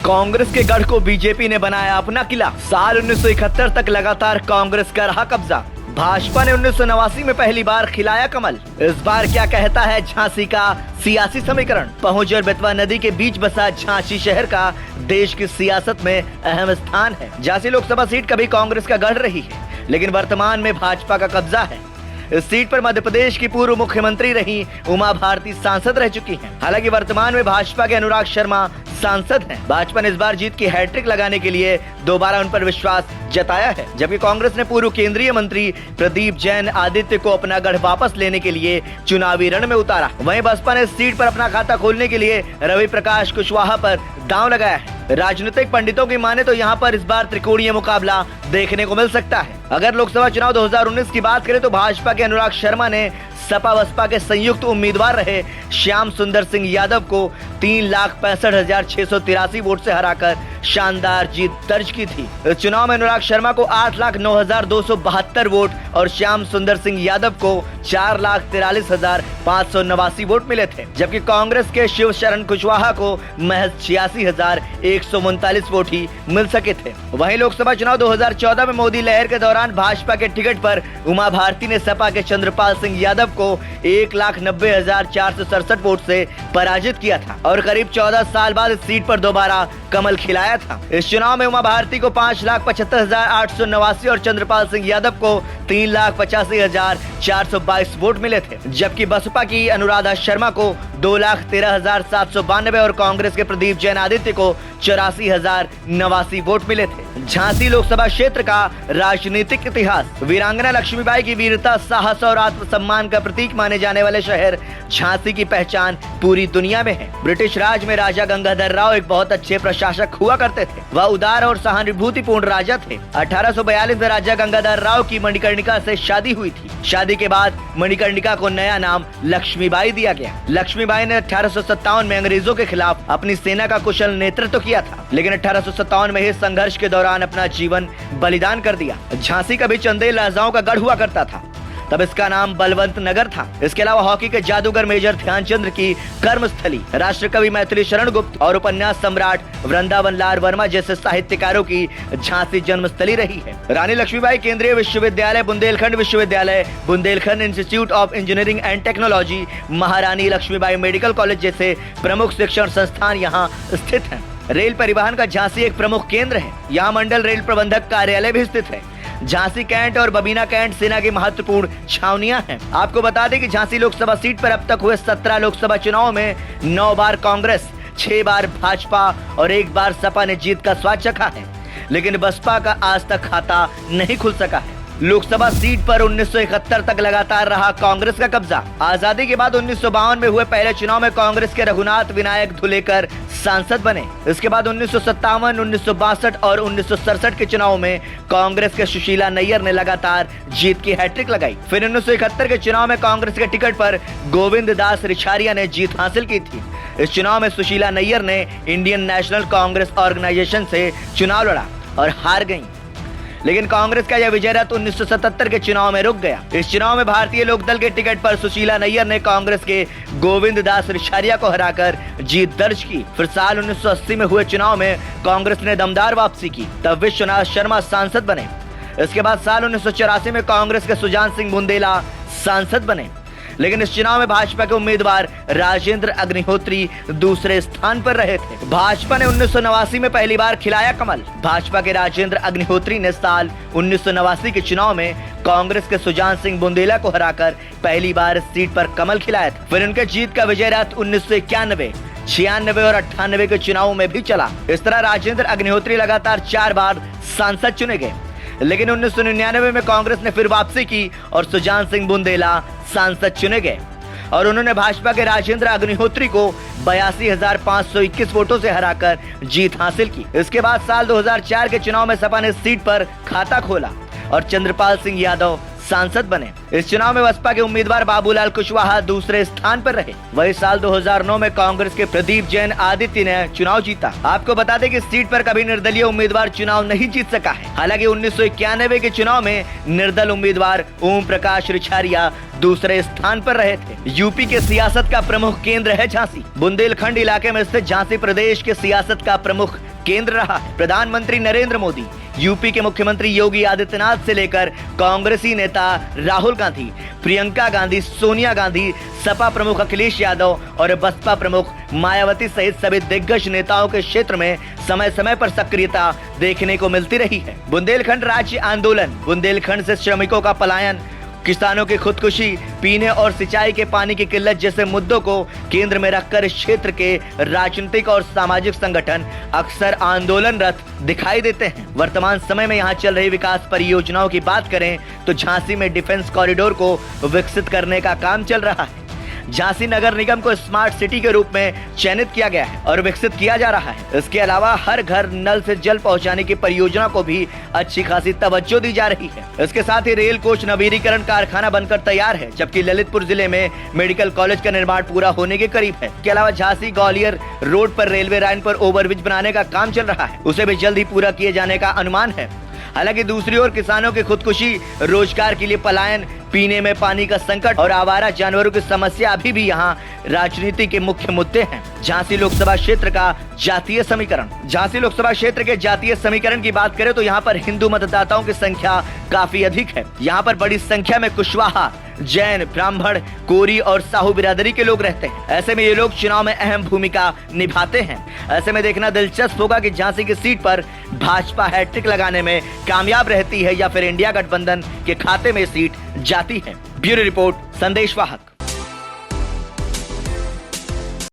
कांग्रेस के गढ़ को बीजेपी ने बनाया अपना किला। साल 1971 तक लगातार कांग्रेस का रहा कब्जा। भाजपा ने 1989 में पहली बार खिलाया कमल। इस बार क्या कहता है झांसी का सियासी समीकरण। पहुंच और बेतवा नदी के बीच बसा झांसी शहर का देश की सियासत में अहम स्थान है। झांसी लोकसभा सीट कभी कांग्रेस का गढ़ रही है, लेकिन वर्तमान में भाजपा का कब्जा है। इस सीट पर मध्य प्रदेश की पूर्व मुख्यमंत्री रही उमा भारती सांसद रह चुकी हैं। हालांकि वर्तमान में भाजपा के अनुराग शर्मा सांसद हैं। भाजपा ने इस बार जीत की हैट्रिक लगाने के लिए दोबारा उन पर विश्वास जताया है, जबकि कांग्रेस ने पूर्व केंद्रीय मंत्री प्रदीप जैन आदित्य को अपना गढ़ वापस लेने के लिए चुनावी रण में उतारा। वहीं बसपा ने इस सीट पर अपना खाता खोलने के लिए रवि प्रकाश कुशवाहा पर दांव लगाया है। राजनीतिक पंडितों की माने तो यहाँ पर इस बार त्रिकोणीय मुकाबला देखने को मिल सकता है। अगर लोकसभा चुनाव 2019 की बात करें तो भाजपा के अनुराग शर्मा ने सपा बसपा के संयुक्त उम्मीदवार रहे श्याम सुंदर सिंह यादव को 3,65,683 वोट से हराकर शानदार जीत दर्ज की थी। इस चुनाव में अनुराग शर्मा को 8,09,272 वोट और श्याम सुंदर सिंह यादव को 4,43,589 वोट मिले थे, जबकि कांग्रेस के शिव शरण कुशवाहा को महज 86,139 वोट ही मिल सके थे। वहीं लोकसभा चुनाव 2014 में मोदी लहर के दौरान भाजपा के टिकट पर उमा भारती ने सपा के चंद्रपाल सिंह यादव को 1,90,467 वोट से पराजित किया था और करीब 14 साल बाद इस सीट पर दोबारा कमल खिलाया था। इस चुनाव में उमा भारती को 5,75,889 और चंद्रपाल सिंह यादव को 3,85,422 वोट मिले थे, जबकि बसपा की अनुराधा शर्मा को 2,13,792 और कांग्रेस के प्रदीप जैन आदित्य को 84,089 वोट मिले थे। झांसी लोकसभा क्षेत्र का राजनीतिक इतिहास। वीरांगना लक्ष्मीबाई की वीरता, साहस और आत्मसम्मान का प्रतीक माने जाने वाले शहर झांसी की पहचान पूरी दुनिया में है। ब्रिटिश राज में राजा गंगाधर राव एक बहुत अच्छे प्रशासक हुआ करते थे। वह उदार और सहानुभूतिपूर्ण राजा थे। 1842 में राजा गंगाधर राव की मणिकर्णिका से शादी हुई थी। शादी के बाद मणिकर्णिका को नया नाम लक्ष्मीबाई दिया गया। लक्ष्मीबाई ने 1857 में अंग्रेजों के खिलाफ अपनी सेना का कुशल नेतृत्व किया था, लेकिन 1857 में ही संघर्ष के दौरान अपना जीवन बलिदान कर दिया। झांसी कभी चंदेल राजाओं का गढ़ हुआ करता था, तब इसका नाम बलवंत नगर था। इसके अलावा हॉकी के जादूगर मेजर ध्यानचंद्र की कर्मस्थली, राष्ट्रकवि मैथिली शरण गुप्त और उपन्यास सम्राट वृंदावन लाल वर्मा जैसे साहित्यकारों की झांसी जन्मस्थली रही है। रानी लक्ष्मीबाई केंद्रीय विश्वविद्यालय, बुंदेलखंड विश्वविद्यालय, Bundelkhand institute of engineering and technology, महारानी लक्ष्मीबाई मेडिकल कॉलेज जैसे प्रमुख शिक्षण संस्थान यहाँ स्थित हैं। रेल परिवहन का झांसी एक प्रमुख केंद्र है। यहाँ मंडल रेल प्रबंधक कार्यालय भी स्थित है। झांसी कैंट और बबीना कैंट सेना की महत्वपूर्ण छावनियां हैं। आपको बता दें कि झांसी लोकसभा सीट पर अब तक हुए 17 लोकसभा चुनाव में 9 बार कांग्रेस, 6 बार भाजपा और 1 बार सपा ने जीत का स्वाद चखा है, लेकिन बसपा का आज तक खाता नहीं खुल सका है। लोकसभा सीट पर 1971 तक लगातार रहा कांग्रेस का कब्जा। आजादी के बाद 1952 में हुए पहले चुनाव में कांग्रेस के रघुनाथ विनायक धुलेकर सांसद बने। इसके बाद 1957, 1962 और 1967 के चुनाव में कांग्रेस के सुशीला नैयर ने लगातार जीत की हैट्रिक लगाई। फिर 1971 के चुनाव में कांग्रेस के टिकट पर गोविंद दास रिछारिया ने जीत हासिल की थी। इस चुनाव में सुशीला नैयर ने इंडियन नेशनल कांग्रेस ऑर्गेनाइजेशन से चुनाव लड़ा और हार गयी, लेकिन कांग्रेस का यह विजय रथ 1977 के चुनाव में रुक गया। इस चुनाव में भारतीय लोकदल के टिकट पर सुशीला नैयर ने कांग्रेस के गोविंद दास रिछारिया को हराकर जीत दर्ज की। फिर साल 1980 में हुए चुनाव में कांग्रेस ने दमदार वापसी की, तब विश्वनाथ शर्मा सांसद बने। इसके बाद साल 1984 में कांग्रेस के सुजान सिंह बुंदेला सांसद बने, लेकिन इस चुनाव में भाजपा के उम्मीदवार राजेंद्र अग्निहोत्री दूसरे स्थान पर रहे थे। भाजपा ने 1989 में पहली बार खिलाया कमल। भाजपा के राजेंद्र अग्निहोत्री ने साल 1989 के चुनाव में कांग्रेस के सुजान सिंह बुंदेला को हराकर पहली बार इस सीट पर कमल खिलाया था। फिर उनके जीत का विजय रथ 1991, 96 और 98 के चुनावों में भी चला। इस तरह राजेंद्र अग्निहोत्री लगातार 4 बार सांसद चुने गए, लेकिन 1999 में कांग्रेस ने फिर वापसी की और सुजान सिंह बुंदेला सांसद चुने गए और उन्होंने भाजपा के राजेंद्र अग्निहोत्री को 82,521 वोटों से हराकर जीत हासिल की। इसके बाद साल 2004 के चुनाव में सपा ने सीट पर खाता खोला और चंद्रपाल सिंह यादव सांसद बने। इस चुनाव में बसपा के उम्मीदवार बाबूलाल कुशवाहा दूसरे स्थान पर रहे। वही साल 2009 में कांग्रेस के प्रदीप जैन आदित्य ने चुनाव जीता। आपको बता दें कि इस सीट पर कभी निर्दलीय उम्मीदवार चुनाव नहीं जीत सका है। हालांकि 1991 के चुनाव में निर्दल उम्मीदवार ओम प्रकाश रिछारिया दूसरे स्थान पर रहे थे। यूपी के सियासत का प्रमुख केंद्र है झांसी। बुंदेलखंड इलाके में स्थित झांसी प्रदेश के सियासत का प्रमुख केंद्र रहा है। प्रधानमंत्री नरेंद्र मोदी, यूपी के मुख्यमंत्री योगी आदित्यनाथ से लेकर कांग्रेसी नेता राहुल गांधी, प्रियंका गांधी, सोनिया गांधी, सपा प्रमुख अखिलेश यादव और बसपा प्रमुख मायावती सहित सभी दिग्गज नेताओं के क्षेत्र में समय समय पर सक्रियता देखने को मिलती रही है। बुंदेलखंड राज्य आंदोलन, बुंदेलखंड से श्रमिकों का पलायन, किसानों की खुदकुशी, पीने और सिंचाई के पानी की किल्लत जैसे मुद्दों को केंद्र में रखकर इस क्षेत्र के राजनीतिक और सामाजिक संगठन अक्सर आंदोलनरत दिखाई देते हैं। वर्तमान समय में यहाँ चल रही विकास परियोजनाओं की बात करें तो झांसी में डिफेंस कॉरिडोर को विकसित करने का काम चल रहा है। झांसी नगर निगम को स्मार्ट सिटी के रूप में चयनित किया गया है और विकसित किया जा रहा है। इसके अलावा हर घर नल से जल पहुंचाने की परियोजना को भी अच्छी खासी तवज्जो दी जा रही है। इसके साथ ही रेल कोच नवीनीकरण कारखाना बनकर तैयार है, जबकि ललितपुर जिले में मेडिकल कॉलेज का निर्माण पूरा होने के करीब है। इसके अलावा झांसी ग्वालियर रोड पर रेलवे लाइन पर ओवरब्रिज बनाने का काम चल रहा है, उसे भी जल्द ही पूरा किए जाने का अनुमान है। हालांकि दूसरी ओर किसानों की खुदकुशी, रोजगार के लिए पलायन, पीने में पानी का संकट और आवारा जानवरों की समस्या अभी भी यहाँ राजनीति के मुख्य मुद्दे हैं। झांसी लोकसभा क्षेत्र का जातीय समीकरण, झांसी लोकसभा क्षेत्र के जातीय समीकरण की बात करें तो यहाँ पर हिंदू मतदाताओं की संख्या काफी अधिक है। यहाँ पर बड़ी संख्या में कुशवाहा, जैन, ब्राह्मण, कोरी और साहू बिरादरी के लोग रहते हैं। ऐसे में ये लोग चुनाव में अहम भूमिका निभाते हैं। ऐसे में देखना दिलचस्प होगा कि झांसी की सीट पर भाजपा हैट्रिक लगाने में कामयाब रहती है या फिर इंडिया गठबंधन के खाते में सीट जाती है। ब्यूरो रिपोर्ट, संदेश वाहक।